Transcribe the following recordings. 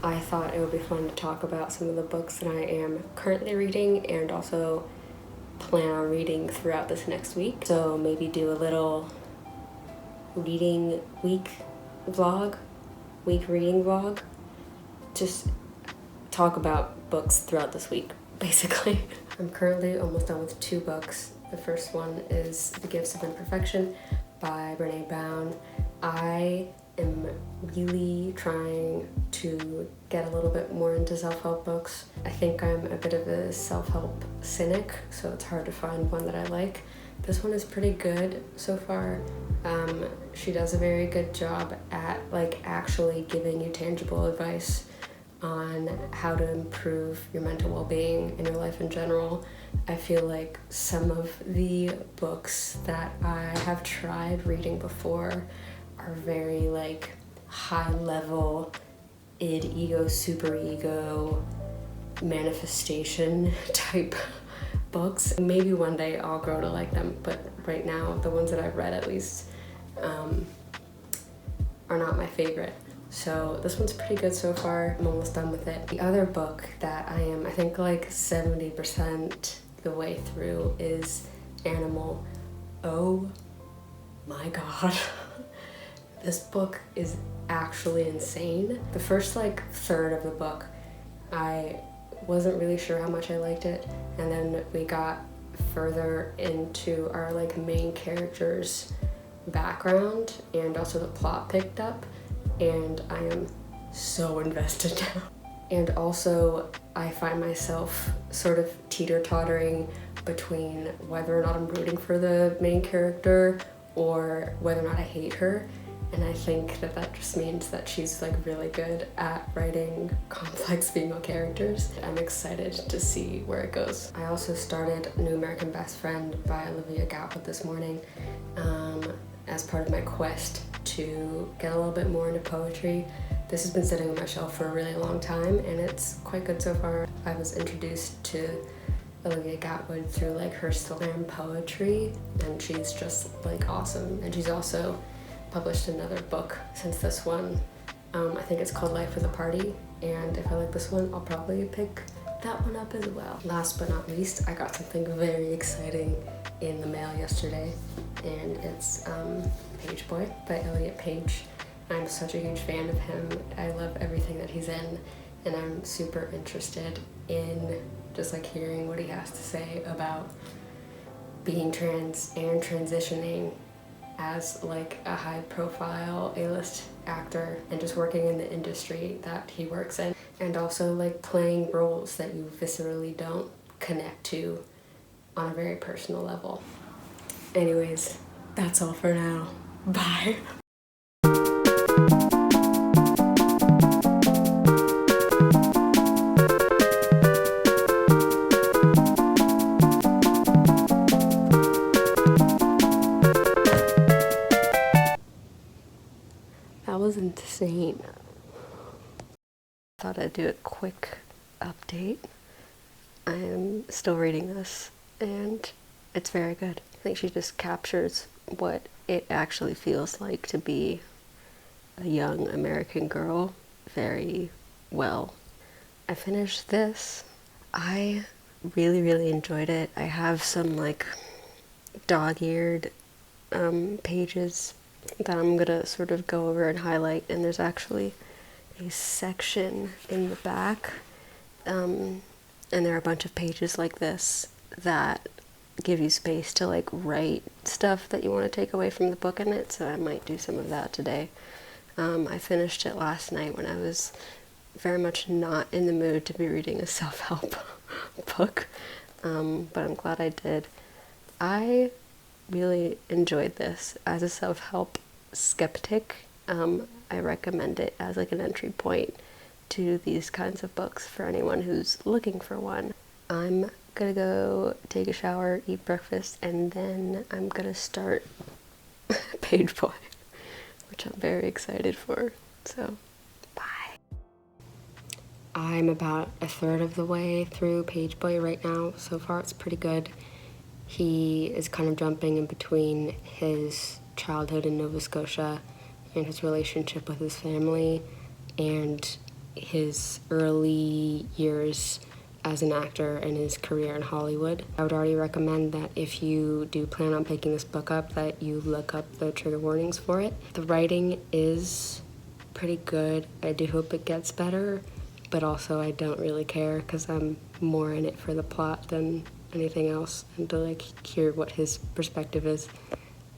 I thought it would be fun to talk about some of the books that I am currently reading and also plan on reading throughout this next week. So maybe do a little reading week reading vlog. Just talk about books throughout this week, basically. I'm currently almost done with 2 books. The first one is The Gifts of Imperfection by Brené Brown. I am really trying to get a little bit more into self-help books. I think I'm a bit of a self-help cynic, so it's hard to find one that I like. This one is pretty good so far. She does a very good job at actually giving you tangible advice on how to improve your mental well-being and your life in general. I feel like some of the books that I have tried reading before are very high level id, ego, superego, manifestation type books. Maybe one day I'll grow to like them, but right now the ones that I've read at least are not my favorite. So this one's pretty good so far. I'm almost done with it. The other book that I am, I think 70% the way through is Animal. Oh my god. This book is actually insane. The first third of the book, I wasn't really sure how much I liked it, and then we got further into our main character's background, and also the plot picked up, and I am so invested now. And also I find myself sort of teeter-tottering between whether or not I'm rooting for the main character or whether or not I hate her. And I think that just means that she's really good at writing complex female characters. I'm excited to see where it goes. I also started New American Best Friend by Olivia Gatwood this morning as part of my quest to get a little bit more into poetry. This has been sitting on my shelf for a really long time and it's quite good so far. I was introduced to Olivia Gatwood through her slam poetry, and she's just awesome. And she's also published another book since this one. I think it's called Life with a Party, and if I like this one, I'll probably pick that one up as well. Last but not least, I got something very exciting in the mail yesterday, and it's Page Boy by Elliot Page. I'm such a huge fan of him. I love everything that he's in, and I'm super interested in just hearing what he has to say about being trans and transitioning as a high profile A-list actor, and just working in the industry that he works in, and also playing roles that you viscerally don't connect to on a very personal level. Anyways, that's all for now. Bye. That was insane. Thought I'd do a quick update. I am still reading this and it's very good. I think she just captures what it actually feels like to be a young American girl very well. I finished this. I really enjoyed it. I have some dog-eared pages that I'm gonna sort of go over and highlight, and there's actually a section in the back and there are a bunch of pages like this that give you space to write stuff that you want to take away from the book in it, so I might do some of that today. I finished it last night when I was very much not in the mood to be reading a self-help book, but I'm glad I did. I really enjoyed this. As a self-help skeptic, I recommend it as an entry point to these kinds of books for anyone who's looking for one. I'm gonna go take a shower, eat breakfast, and then I'm gonna start Page Boy, which I'm very excited for. So, bye. I'm about a third of the way through Page Boy right now. So far it's pretty good. He is kind of jumping in between his childhood in Nova Scotia and his relationship with his family and his early years as an actor and his career in Hollywood. I would already recommend that if you do plan on picking this book up, that you look up the trigger warnings for it. The writing is pretty good. I do hope it gets better, but also I don't really care because I'm more in it for the plot than anything else and to like hear what his perspective is.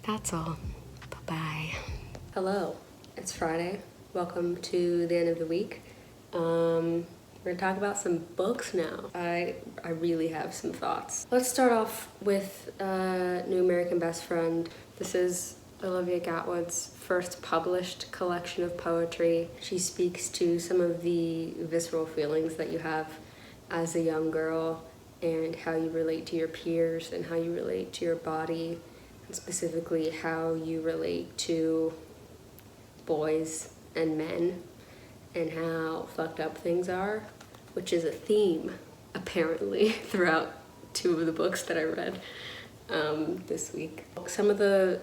That's all. Bye-bye. Hello, it's Friday. Welcome to the end of the week. We're gonna talk about some books now. I really have some thoughts. Let's start off with New American Best Friend. This is Olivia Gatwood's first published collection of poetry. She speaks to some of the visceral feelings that you have as a young girl and how you relate to your peers and how you relate to your body, and specifically how you relate to boys and men and how fucked up things are, which is a theme, apparently, throughout two of the books that I read this week. Some of the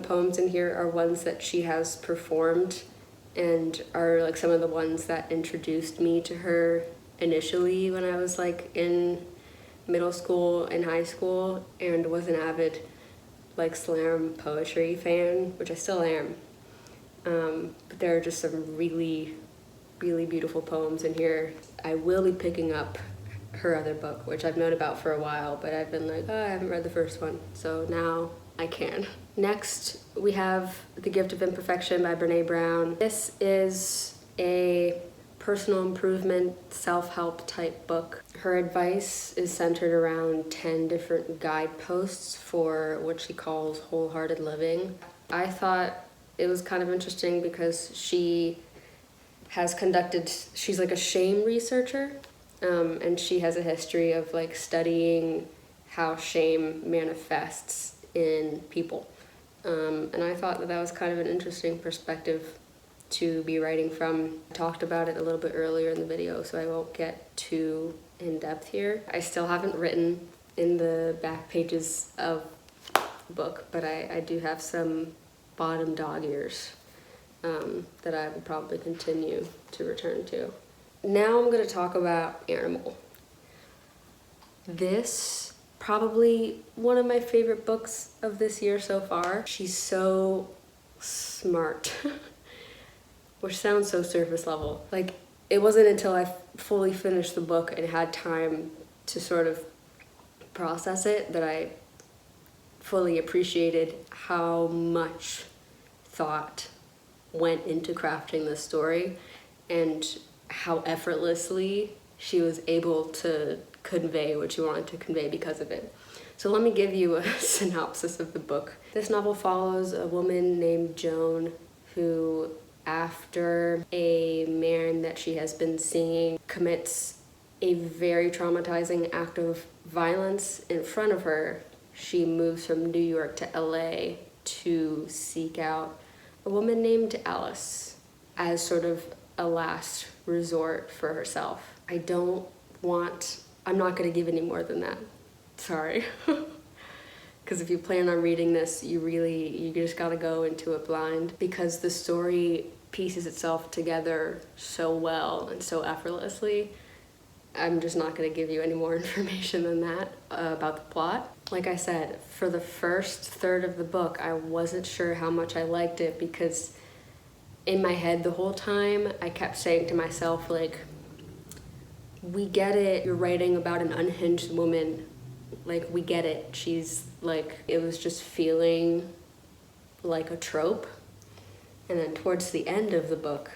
poems in here are ones that she has performed and are like some of the ones that introduced me to her initially when I was like in middle school and high school and was an avid like slam poetry fan, which I still am. But there are just some really beautiful poems in here. I will be picking up her other book, which I've known about for a while, but I've been like, oh, I haven't read the first one, so now I can. Next, we have The Gift of Imperfection by Brene Brown. This is a personal improvement, self-help type book. Her advice is centered around 10 different guideposts for what she calls wholehearted living. I thought it was kind of interesting because she has conducted, she's like a shame researcher, and she has a history of like studying how shame manifests in people. And I thought that was kind of an interesting perspective to be writing from. I talked about it a little bit earlier in the video, so I won't get too in depth here. I still haven't written in the back pages of the book, but I do have some bottom dog ears that I will probably continue to return to. Now I'm going to talk about Animal. This probably one of my favorite books of this year so far. She's so smart, which sounds so surface level. Like, it wasn't until I fully finished the book and had time to sort of process it that I fully appreciated how much thought went into crafting this story and how effortlessly she was able to convey what she wanted to convey because of it. So let me give you a synopsis of the book. This novel follows a woman named Joan who, after a man that she has been seeing commits a very traumatizing act of violence in front of her, she moves from New York to LA to seek out a woman named Alice as sort of a last resort for herself. I'm not going to give any more than that. Sorry. Because if you plan on reading this, you just got to go into it blind, because the story pieces itself together so well and so effortlessly. I'm just not going to give you any more information than that about the plot. Like I said, for the first third of the book, I wasn't sure how much I liked it, because in my head the whole time I kept saying to myself, like, we get it, you're writing about an unhinged woman, like, we get it. She's like, it was just feeling like a trope. And then towards the end of the book,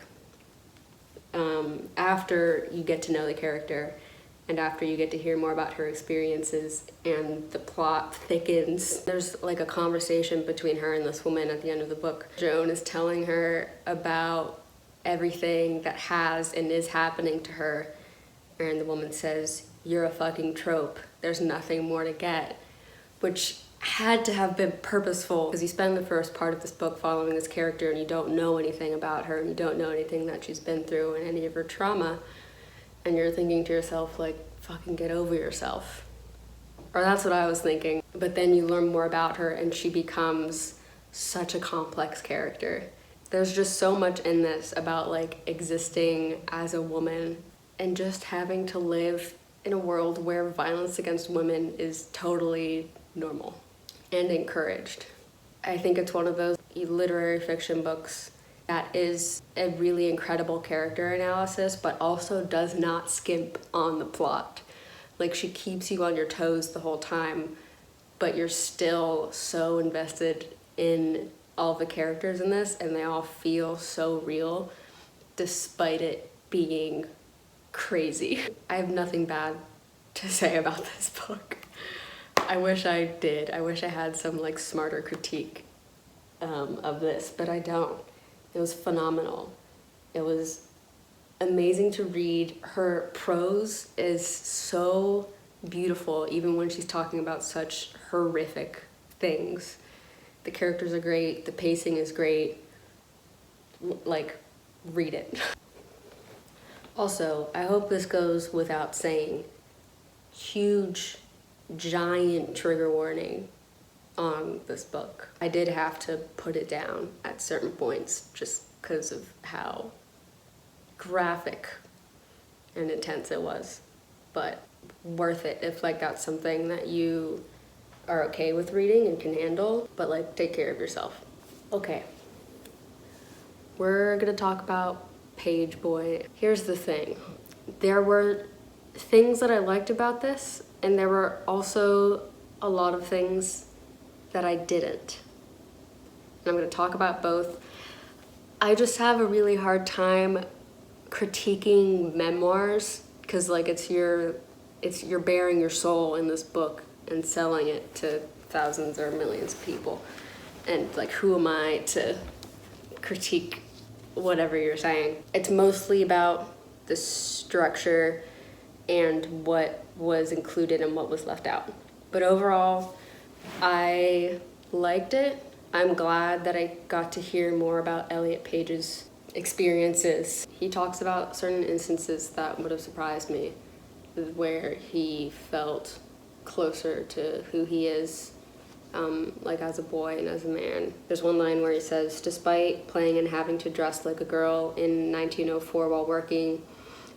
after you get to know the character and after you get to hear more about her experiences and the plot thickens, there's like a conversation between her and this woman at the end of the book. Joan is telling her about everything that has and is happening to her, and the woman says, "You're a fucking trope. There's nothing more to get," which had to have been purposeful, because you spend the first part of this book following this character and you don't know anything about her and you don't know anything that she's been through and any of her trauma, and you're thinking to yourself, like, fucking get over yourself. Or that's what I was thinking. But then you learn more about her and she becomes such a complex character. There's just so much in this about like existing as a woman and just having to live in a world where violence against women is totally normal and encouraged. I think it's one of those literary fiction books that is a really incredible character analysis, but also does not skimp on the plot. Like, she keeps you on your toes the whole time, but you're still so invested in all the characters in this, and they all feel so real, despite it being crazy. I have nothing bad to say about this book. I wish I did. I wish I had some like smarter critique of this, but I don't. It was phenomenal. It was amazing to read. Her prose is so beautiful, even when she's talking about such horrific things. The characters are great, the pacing is great. Like, read it. Also, I hope this goes without saying, huge, giant trigger warning on this book. I did have to put it down at certain points just because of how graphic and intense it was, but worth it if like that's something that you are okay with reading and can handle, but like take care of yourself. Okay, we're gonna talk about Page Boy. Here's the thing. There were things that I liked about this, and there were also a lot of things that I didn't. And I'm gonna talk about both. I just have a really hard time critiquing memoirs because like you're bearing your soul in this book and selling it to thousands or millions of people. And like, who am I to critique whatever you're saying? It's mostly about the structure and what was included and what was left out. But overall, I liked it. I'm glad that I got to hear more about Elliot Page's experiences. He talks about certain instances that would have surprised me, where he felt closer to who he is, like as a boy and as a man. There's one line where he says, "Despite playing and having to dress like a girl in 1904 while working,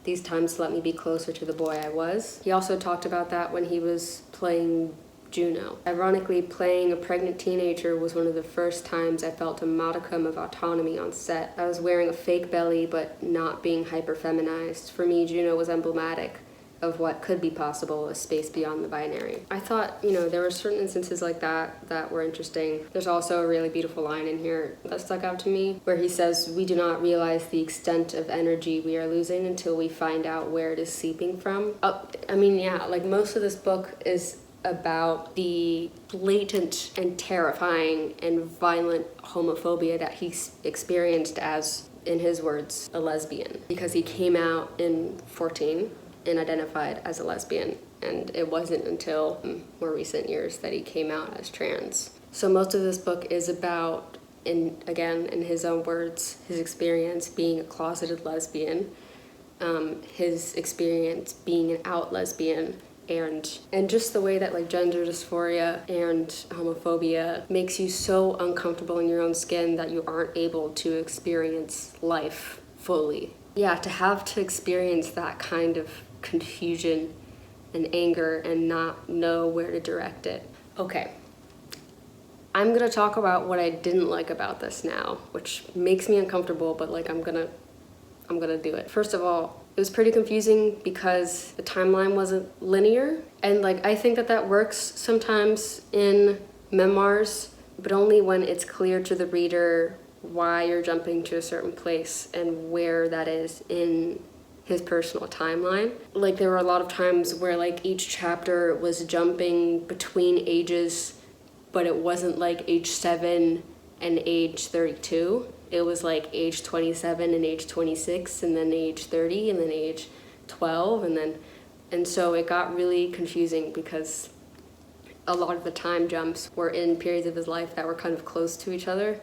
these times let me be closer to the boy I was." He also talked about that when he was playing Juno. Ironically, playing a pregnant teenager was one of the first times I felt a modicum of autonomy on set. I was wearing a fake belly, but not being hyper-feminized. For me, Juno was emblematic of what could be possible, a space beyond the binary. I thought, there were certain instances like that were interesting. There's also a really beautiful line in here that stuck out to me, where he says, "We do not realize the extent of energy we are losing until we find out where it is seeping from." Like most of this book is about the blatant and terrifying and violent homophobia that he experienced as, in his words, a lesbian. Because he came out in 14 and identified as a lesbian, and it wasn't until more recent years that he came out as trans. So most of this book is about, in his own words, his experience being a closeted lesbian, his experience being an out lesbian, and just the way that like gender dysphoria and homophobia makes you so uncomfortable in your own skin that you aren't able to experience life fully. Yeah, to have to experience that kind of confusion and anger and not know where to direct it. Okay, I'm gonna talk about what I didn't like about this now, which makes me uncomfortable, but like I'm gonna do it. First of all, it was pretty confusing because the timeline wasn't linear, and like I think that works sometimes in memoirs, but only when it's clear to the reader why you're jumping to a certain place and where that is in his personal timeline. Like there were a lot of times where like each chapter was jumping between ages, but it wasn't like age 7 and age 32. It was like age 27 and age 26, and then age 30, and then age 12, and so it got really confusing because a lot of the time jumps were in periods of his life that were kind of close to each other,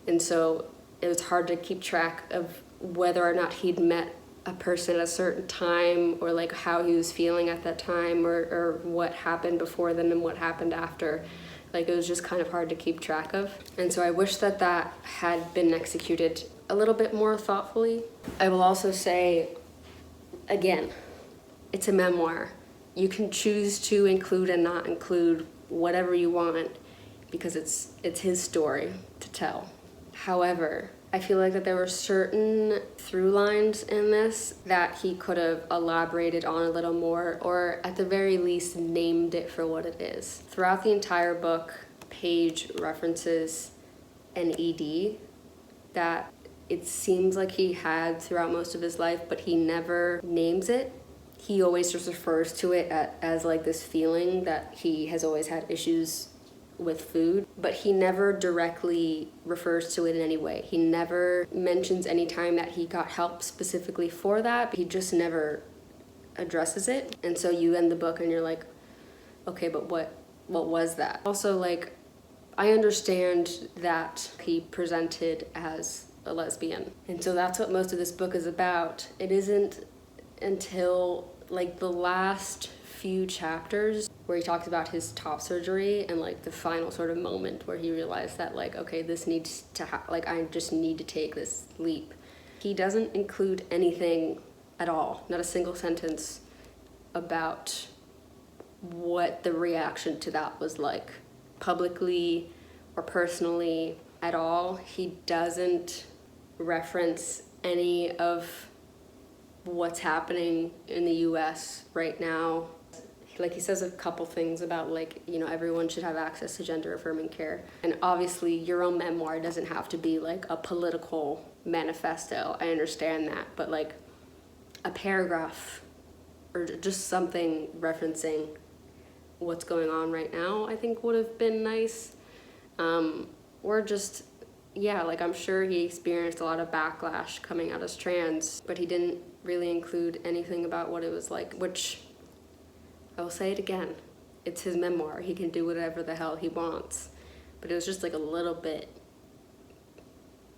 and so it was hard to keep track of whether or not he'd met a person at a certain time, or like how he was feeling at that time, or what happened before then and what happened after. Like, it was just kind of hard to keep track of. And so I wish that that had been executed a little bit more thoughtfully. I will also say, again, it's a memoir. You can choose to include and not include whatever you want because it's his story to tell. However, I feel like that there were certain through lines in this that he could have elaborated on a little more, or at the very least named it for what it is. Throughout the entire book, Paige references an ED that it seems like he had throughout most of his life, but he never names it. He always just refers to it as like this feeling that he has always had issues with food, but he never directly refers to it in any way. He never mentions any time that he got help specifically for that, but he just never addresses it. And so you end the book and you're like, okay, but what was that? Also, like, I understand that he presented as a lesbian, and so that's what most of this book is about. It isn't until like the last few chapters where he talks about his top surgery and like the final sort of moment where he realized that like, okay, this needs to like, I just need to take this leap. He doesn't include anything at all, not a single sentence about what the reaction to that was like, publicly or personally at all. He doesn't reference any of what's happening in the US right now. Like, he says a couple things about like, you know, everyone should have access to gender affirming care. And obviously your own memoir doesn't have to be like a political manifesto. I understand that, but like a paragraph or just something referencing what's going on right now, I think would have been nice. Or just, yeah, like I'm sure he experienced a lot of backlash coming out as trans, but he didn't really include anything about what it was like, which I will say it again, it's his memoir. He can do whatever the hell he wants. But it was just like a little bit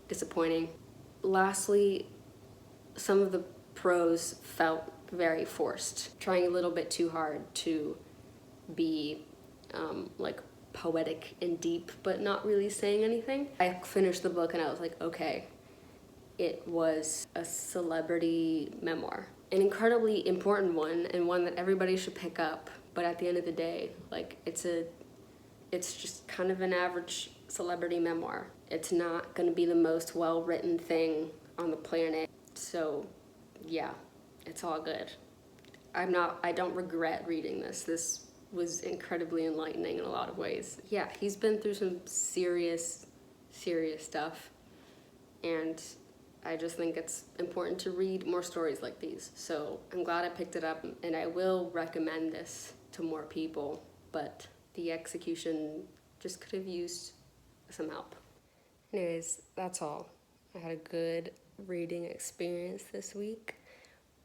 disappointing. Lastly, some of the prose felt very forced, trying a little bit too hard to be like poetic and deep, but not really saying anything. I finished the book and I was like, okay, it was a celebrity memoir. An incredibly important one, and one that everybody should pick up, but at the end of the day, like, it's just kind of an average celebrity memoir. It's not gonna be the most well-written thing on the planet, so yeah, it's all good. I don't regret reading this. This was incredibly enlightening in a lot of ways. Yeah, he's been through some serious stuff, and I just think it's important to read more stories like these. So I'm glad I picked it up, and I will recommend this to more people, but the execution just could have used some help. Anyways, that's all. I had a good reading experience this week.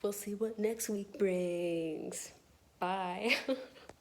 We'll see what next week brings. Bye.